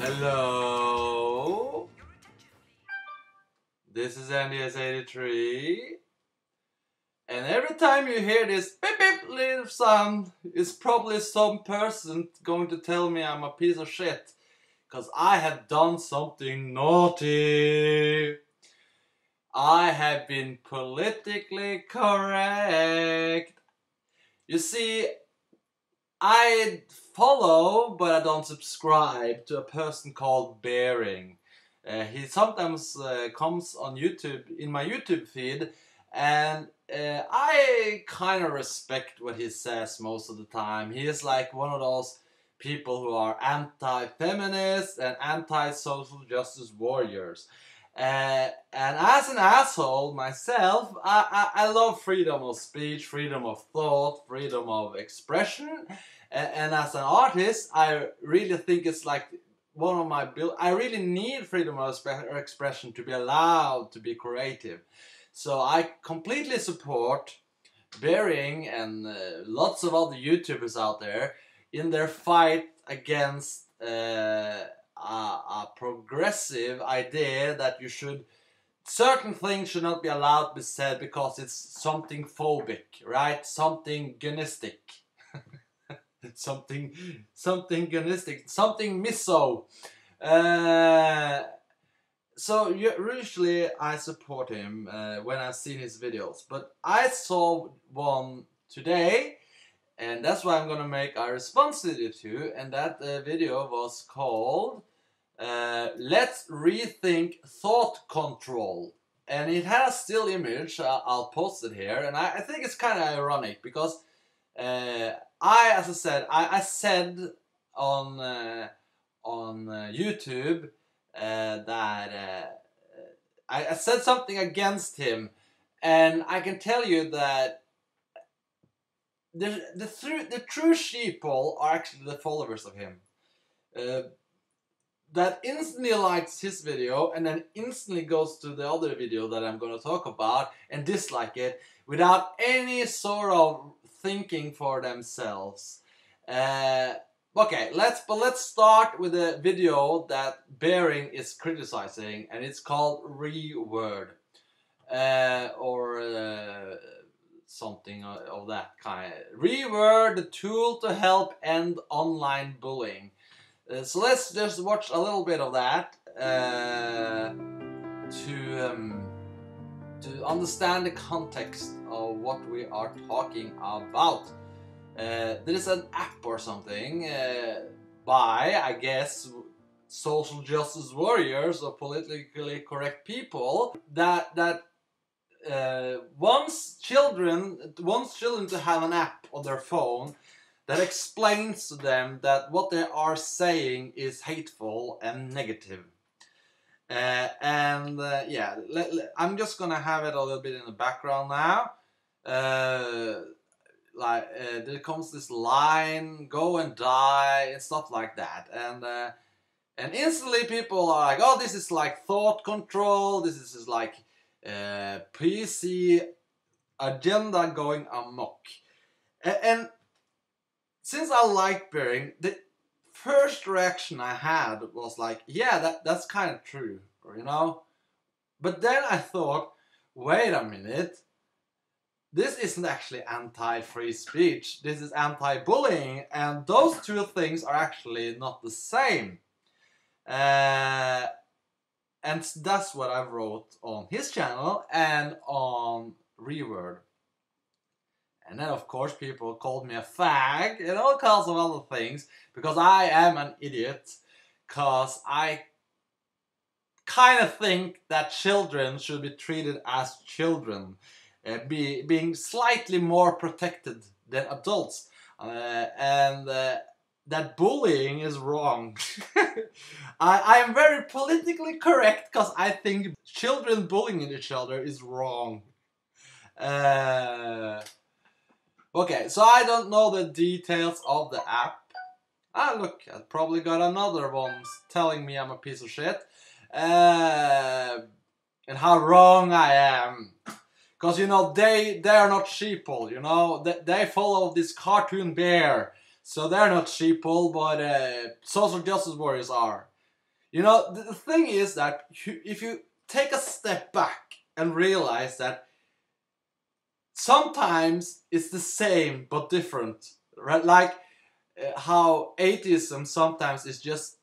Hello, this is NDS83, and every time you hear this beep beep little sound, it's probably some person going to tell me I'm a piece of shit, because I have done something naughty. I have been politically correct. You see, I follow, but I don't subscribe to a person called Bearing. He sometimes comes on YouTube, in my YouTube feed, and I kind of respect what he says most of the time. He is like one of those people who are anti-feminist and anti-social justice warriors. And as an asshole myself, I love freedom of speech, freedom of thought, freedom of expression. And as an artist, I really think it's like one of my I really need freedom of expression to be allowed to be creative. So I completely support Bering and lots of other YouTubers out there in their fight against a progressive idea that certain things should not be allowed to be said because it's something phobic, right? Something gunistic. something gunistic, something miso. So usually I support him when I've seen his videos, but I saw one today, and that's why I'm gonna make a response video to, and that video was called Let's Rethink Thought Control. And it has a still image, I'll post it here, and I think it's kind of ironic because as I said, I said on YouTube that I said something against him, and I can tell you that the true sheeple are actually the followers of him. That instantly likes his video and then instantly goes to the other video that I'm going to talk about and dislike it without any sort of thinking for themselves. Okay, let's start with a video that Bering is criticizing, and it's called Reword, or something of that kind. Reword, the tool to help end online bullying. So let's just watch a little bit of that to understand the context of what we are talking about. There is an app or something by, I guess, social justice warriors or politically correct people that wants children to have an app on their phone that explains to them that what they are saying is hateful and negative. Yeah, I'm just gonna have it a little bit in the background now. There comes this line, "Go and die," and stuff like that, and instantly people are like, "Oh, this is like thought control. This is like PC agenda going amok." And since I like Bering, the first reaction I had was like, yeah, that's kind of true, you know? But then I thought, wait a minute, this isn't actually anti-free speech, this is anti-bullying, and those two things are actually not the same. And that's what I wrote on his channel and on Reword. And then, of course, people called me a fag and all kinds of other things because I am an idiot. Because I kind of think that children should be treated as children, being slightly more protected than adults, and that bullying is wrong. I am very politically correct because I think children bullying each other is wrong. Okay, so I don't know the details of the app. Ah, look, I probably got another one telling me I'm a piece of shit. And how wrong I am. Because, you know, they are not sheeple, you know. They follow this cartoon bear. So they're not sheeple, but social justice warriors are. You know, the thing is that if you take a step back and realize that sometimes it's the same but different, right? Like how atheism sometimes is just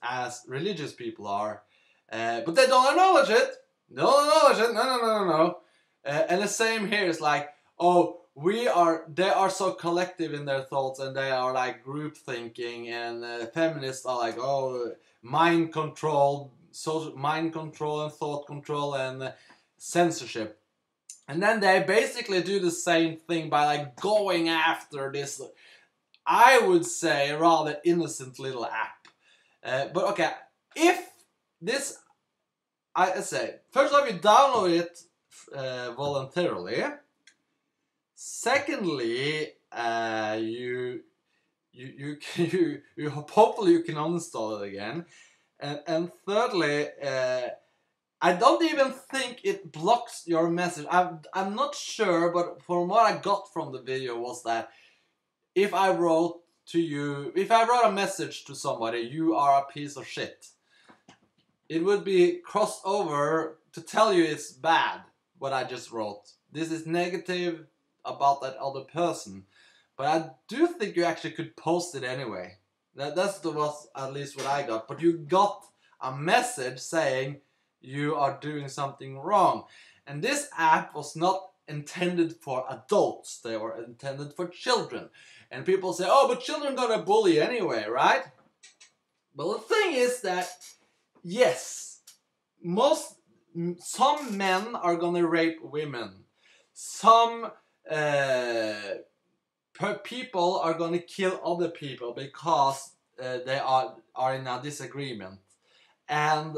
as religious people are, but they don't acknowledge it. They don't acknowledge it. No. And the same here is like, oh, they are so collective in their thoughts, and they are like group thinking, and feminists are like, oh, mind control, social mind control and thought control and censorship. And then they basically do the same thing by like going after this, I would say, rather innocent little app. But okay, if this, I say, first off, you download it voluntarily. Secondly, you hopefully you can uninstall it again. And thirdly, I don't even think it blocks your message. I'm not sure, but from what I got from the video was that if I wrote a message to somebody, you are a piece of shit, it would be crossed over to tell you it's bad, what I just wrote. This is negative about that other person. But I do think you actually could post it anyway. That's at least what I got. But you got a message saying you are doing something wrong. And this app was not intended for adults. They were intended for children. And people say, oh, but children gonna bully anyway, right? Well, the thing is that, yes, some men are gonna rape women. Some people are gonna kill other people because they are in a disagreement. And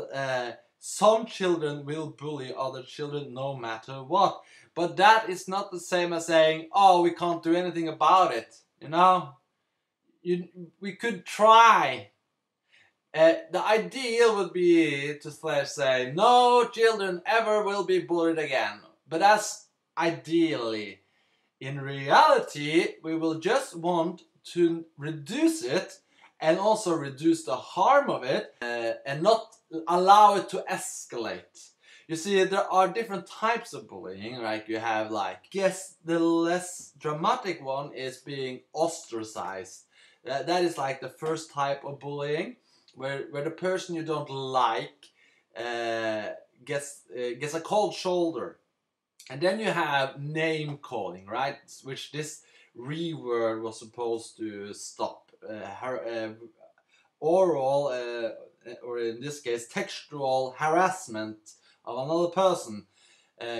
some children will bully other children no matter what. But that is not the same as saying, oh, we can't do anything about it. You know? We could try. The ideal would be to say, no children ever will be bullied again. But that's ideally. In reality, we will just want to reduce it and also reduce the harm of it and not allow it to escalate. You see, there are different types of bullying. Like you have yes, the less dramatic one is being ostracized. That is like the first type of bullying, where the person you don't like gets a cold shoulder. And then you have name calling, right? Which this Reword was supposed to stop. Oral, or in this case, textual harassment of another person.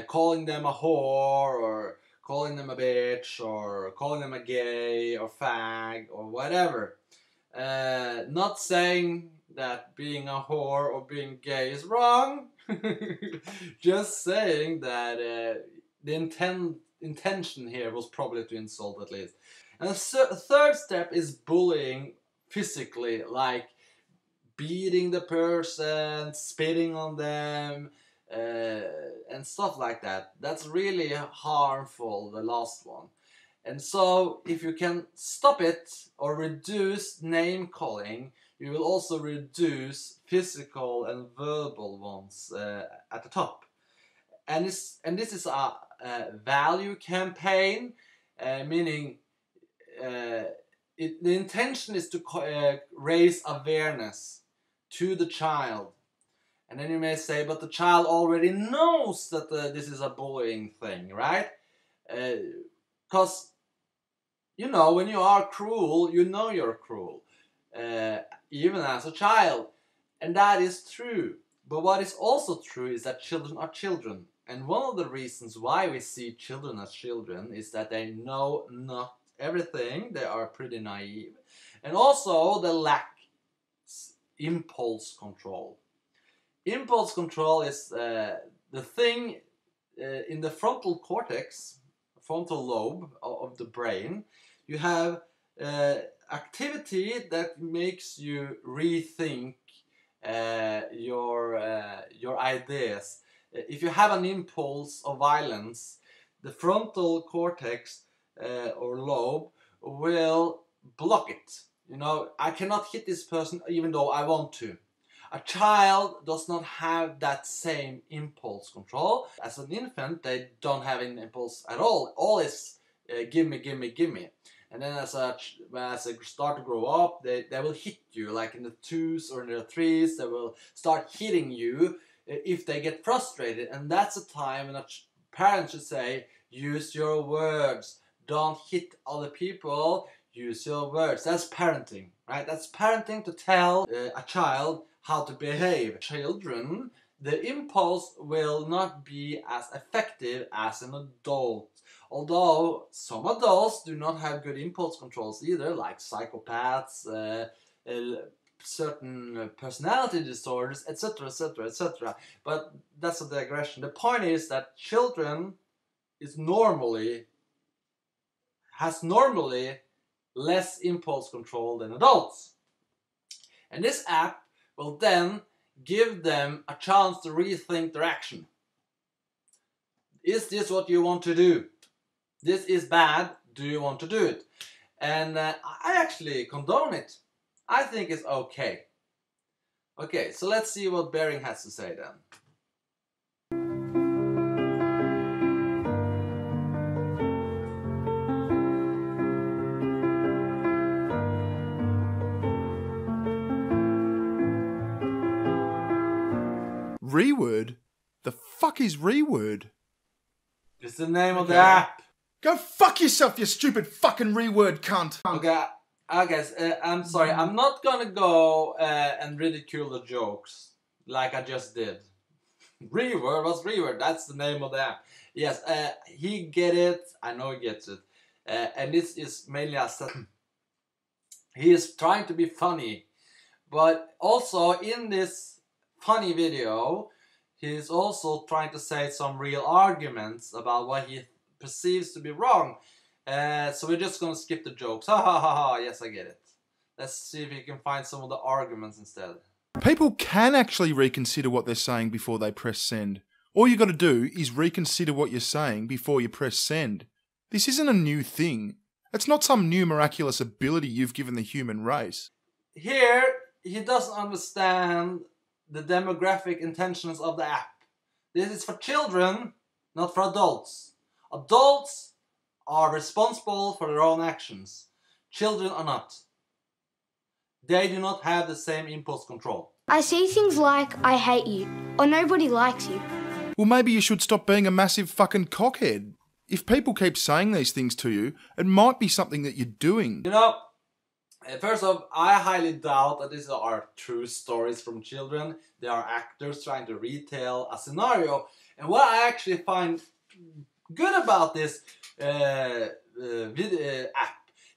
Calling them a whore, or calling them a bitch, or calling them a gay, or fag, or whatever. Not saying that being a whore or being gay is wrong. Just saying that the intention here was probably to insult at least. And the third step is bullying physically, like beating the person, spitting on them, and stuff like that. That's really harmful, the last one. And so if you can stop it or reduce name calling, you will also reduce physical and verbal ones at the top. And this is a value campaign, meaning the intention is to raise awareness to the child. And then you may say, but the child already knows that this is a bullying thing, right? Because, you know, when you are cruel, you know you're cruel. Even as a child. And that is true. But what is also true is that children are children. And one of the reasons why we see children as children is that they know not everything. They are pretty naive. And also they lack impulse control. Impulse control is the thing in the frontal cortex, frontal lobe of the brain. You have activity that makes you rethink your ideas. If you have an impulse of violence, the frontal cortex or lobe will block it. You know, I cannot hit this person even though I want to. A child does not have that same impulse control. As an infant, they don't have an impulse at all. All is gimme, gimme, gimme. And then as they start to grow up, they will hit you, like in the 2s or in the 3s, they will start hitting you if they get frustrated. And that's a time when a parent should say, use your words, don't hit other people, use your words. That's parenting, right? That's parenting to tell a child how to behave. Children, the impulse will not be as effective as an adult. Although some adults do not have good impulse controls either, like psychopaths, certain personality disorders, etc, etc, etc. But that's a digression. The point is that children has normally less impulse control than adults. And this app will then give them a chance to rethink their action. Is this what you want to do? This is bad. Do you want to do it? And I actually condone it. I think it's okay. Okay, so let's see what Bering has to say then. Reword? The fuck is Reword? It's the name of the app. Go fuck yourself, you stupid fucking Reword cunt. Okay, guys, I'm sorry. I'm not gonna go and ridicule the jokes like I just did. Reword? What's Reword? That's the name of the app. Yes, he get it. I know he gets it. And this is mainly he is trying to be funny. But also in this funny video, he's also trying to say some real arguments about what he perceives to be wrong. So we're just gonna skip the jokes. Ha ha ha ha, yes I get it. Let's see if we can find some of the arguments instead. People can actually reconsider what they're saying before they press send. All you gotta do is reconsider what you're saying before you press send. This isn't a new thing. It's not some new miraculous ability you've given the human race. Here, he doesn't understand the demographic intentions of the app. This is for children, not for adults. Adults are responsible for their own actions. Children are not. They do not have the same impulse control. I see things like, I hate you, or nobody likes you. Well, maybe you should stop being a massive fucking cockhead. If people keep saying these things to you, it might be something that you're doing. You know, first off, I highly doubt that these are true stories from children. They are actors trying to retell a scenario. And what I actually find good about this app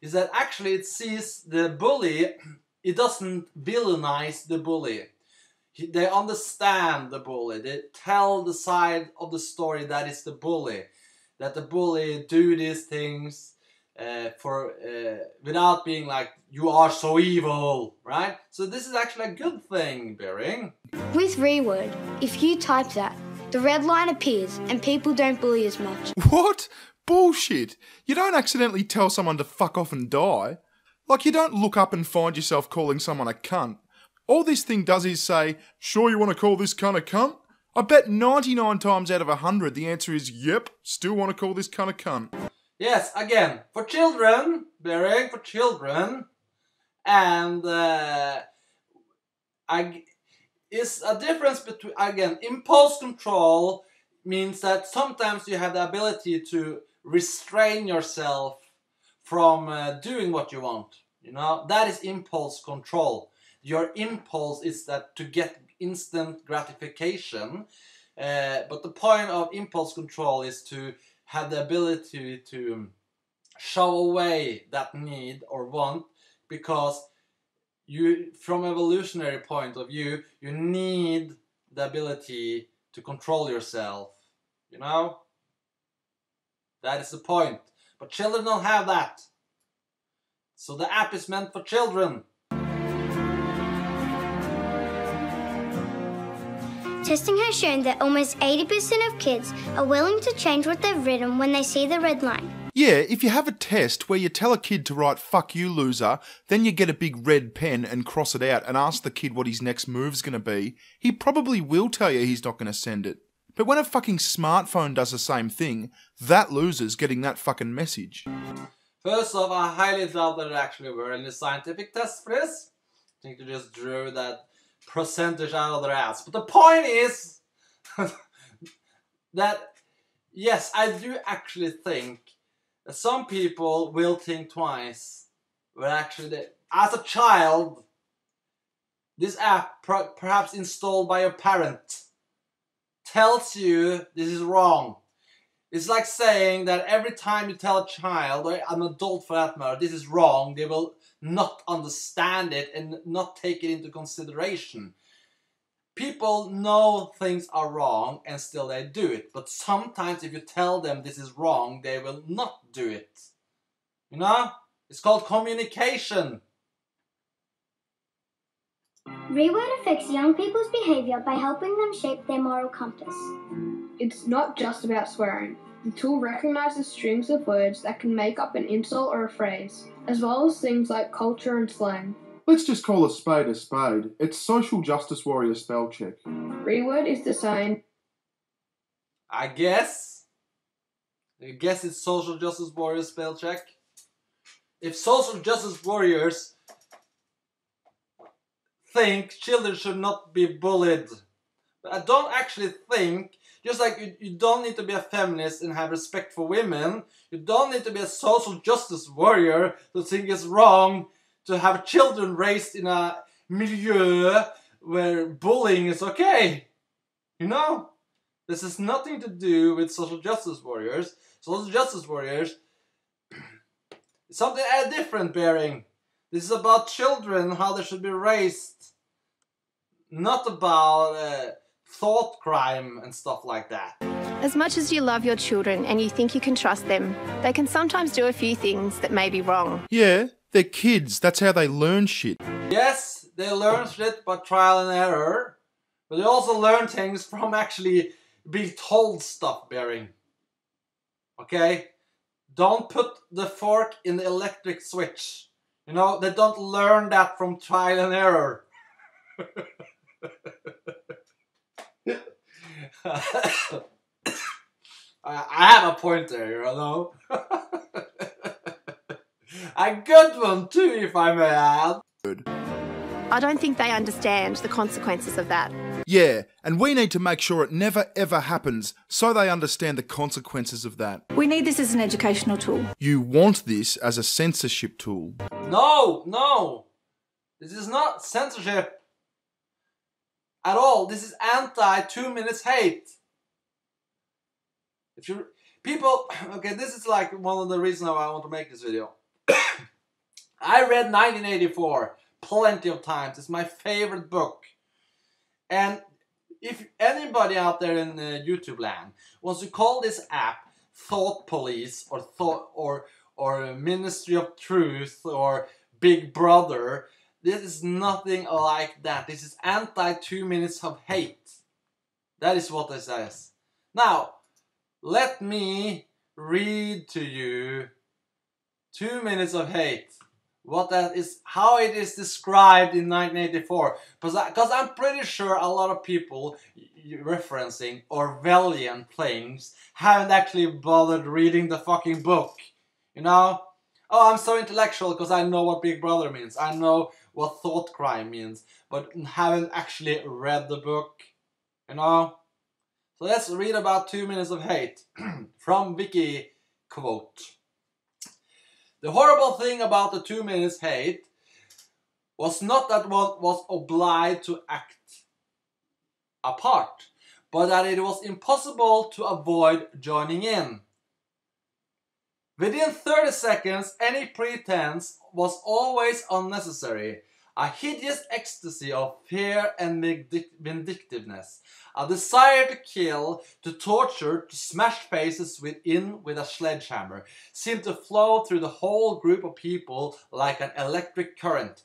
is that actually it sees the bully. It doesn't villainize the bully. They understand the bully. They tell the side of the story that is the bully. That the bully do these things without being like, you are so evil, right? So this is actually a good thing, Bering. With Reword, if you type that, the red line appears and people don't bully as much. What? Bullshit. You don't accidentally tell someone to fuck off and die. Like, you don't look up and find yourself calling someone a cunt. All this thing does is say, sure you want to call this cunt a cunt? I bet 99 times out of 100 the answer is, yep, still want to call this cunt a cunt. Yes, again, for children, Bering, for children, and is a difference between, again, impulse control means that sometimes you have the ability to restrain yourself from doing what you want, you know, that is impulse control. Your impulse is that to get instant gratification, but the point of impulse control is to have the ability to show away that need or want, because you, from evolutionary point of view, you need the ability to control yourself, you know? That is the point. But children don't have that. So the app is meant for children. Testing has shown that almost 80% of kids are willing to change what they've written when they see the red line. Yeah, if you have a test where you tell a kid to write "fuck you, loser," then you get a big red pen and cross it out and ask the kid what his next move's going to be, he probably will tell you he's not going to send it. But when a fucking smartphone does the same thing, that loser's getting that fucking message. First off, I highly doubt that there actually were any scientific tests for this. I think they just drew that percentage out of their ass. But the point is that, yes, I do actually think that some people will think twice. But actually, as a child, this app, perhaps installed by your parent, tells you this is wrong. It's like saying that every time you tell a child, or an adult for that matter, this is wrong, they will not understand it and not take it into consideration. People know things are wrong and still they do it. But sometimes if you tell them this is wrong, they will not do it. You know? It's called communication. Reword affects young people's behaviour by helping them shape their moral compass. It's not just about swearing. The tool recognises strings of words that can make up an insult or a phrase, as well as things like culture and slang. Let's just call a spade a spade. It's social justice warrior spell check. Reword is the same. I guess it's social justice warrior spell check. If social justice warriors think children should not be bullied, but I don't actually think, just like you don't need to be a feminist and have respect for women, you don't need to be a social justice warrior to think it's wrong to have children raised in a milieu where bullying is okay. You know? This has nothing to do with social justice warriors. Social justice warriors, something different, Bearing. This is about children, how they should be raised. Not about thought crime and stuff like that. As much as you love your children and you think you can trust them, they can sometimes do a few things that may be wrong. Yeah, they're kids. That's how they learn shit. Yes, they learn shit by trial and error. But they also learn things from actually being told stuff, Bearing. Okay? Don't put the fork in the electric switch. You know, they don't learn that from trial and error. I have a point there, you know. A good one too, if I may add. I don't think they understand the consequences of that. Yeah, and we need to make sure it never ever happens so they understand the consequences of that. We need this as an educational tool. You want this as a censorship tool. No! This is not censorship at all. This is anti-2 minutes hate. If you people, okay, this is like one of the reasons why I want to make this video. I read 1984 plenty of times. It's my favorite book. And if anybody out there in YouTube land wants to call this app Thought Police or Ministry of Truth or Big Brother, this is nothing like that. This is anti-2 minutes of hate. That is what this says. Now, let me read to you 2 minutes of hate. What that is, how it is described in 1984. Because I'm pretty sure a lot of people referencing Orwellian things haven't actually bothered reading the fucking book. You know? Oh, I'm so intellectual because I know what Big Brother means. I know what thought crime means. But haven't actually read the book. You know? So let's read about 2 minutes of hate. From Wiki quote. The horrible thing about the 2 minutes hate was not that one was obliged to act a part, but that it was impossible to avoid joining in. Within 30 seconds, any pretense was always unnecessary. A hideous ecstasy of fear and vindictiveness. A desire to kill, to torture, to smash faces with a sledgehammer seemed to flow through the whole group of people like an electric current,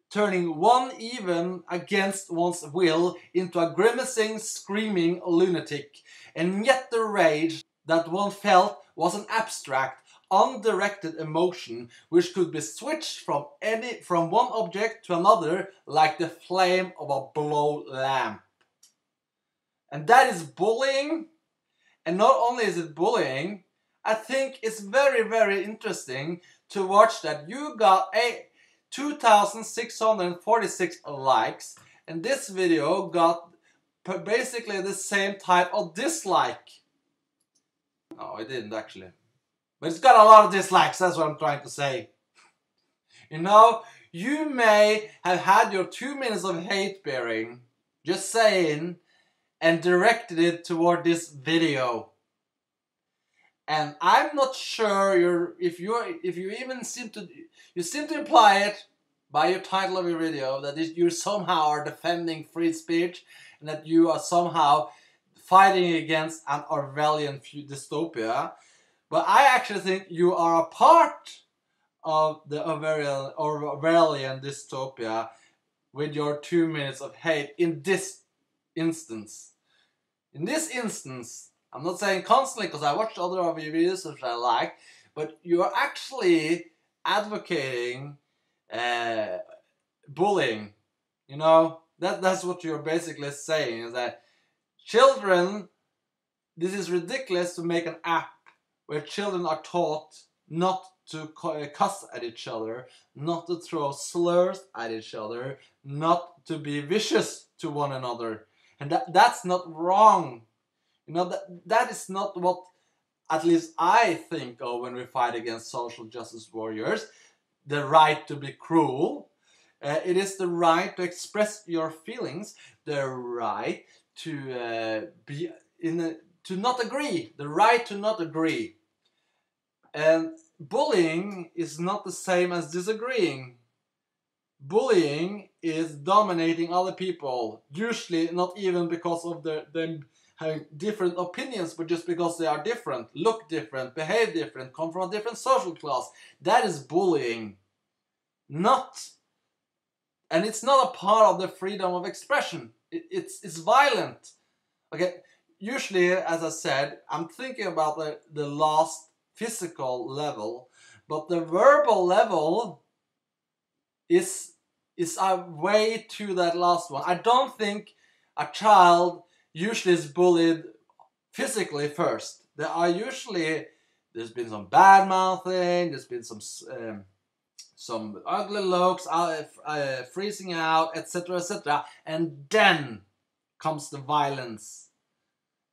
turning one even against one's will into a grimacing, screaming lunatic. And yet the rage that one felt was an abstract, undirected emotion which could be switched from one object to another like the flame of a blow lamp. And that is bullying. And not only is it bullying, I think it's very, very interesting to watch that you got 2,646 likes, and this video got basically the same type of dislike. No, it didn't actually. But it's got a lot of dislikes, that's what I'm trying to say. You know, you may have had your 2 minutes of hate bearing, just saying, and directed it toward this video. And I'm not sure if you even seem to imply it by your title of your video that you somehow are defending free speech and that you are somehow fighting against an Orwellian dystopia. But I actually think you are a part of the Orwellian dystopia with your 2 minutes of hate in this instance. In this instance, I'm not saying constantly because I watched other of your videos which I like, but you are actually advocating bullying. You know, that's what you're basically saying, is that children, this is ridiculous to make an app where children are taught not to cuss at each other, not to throw slurs at each other, not to be vicious to one another. And that's not wrong. You know, that is not what at least I think of when we fight against social justice warriors. The right to be cruel. It is the right to express your feelings. The right to to not agree. The right to not agree. And bullying is not the same as disagreeing. Bullying is dominating other people. Usually not even because of them having different opinions, but just because they are different, look different, behave different, come from a different social class. That is bullying. And it's not a part of the freedom of expression. It's violent. Okay, usually, as I said, I'm thinking about the last physical level, but the verbal level is a way to that last one. I don't think a child usually is bullied physically first. There's been some bad mouthing, there's been some ugly looks, freezing out, etc., etc., and then comes the violence.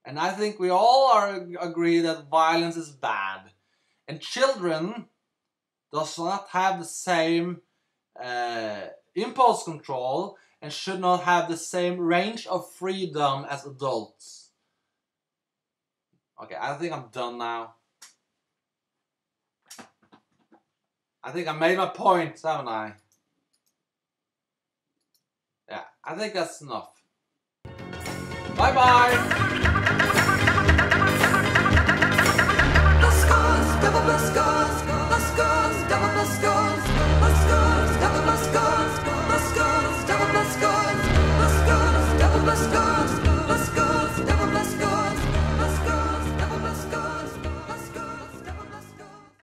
And I think we all agree that violence is bad. And children does not have the same impulse control and should not have the same range of freedom as adults. Okay, I think I'm done now. I think I made my point, haven't I? Yeah, I think that's enough. Bye-bye! Let's go, double let's go, let's go, double let's go.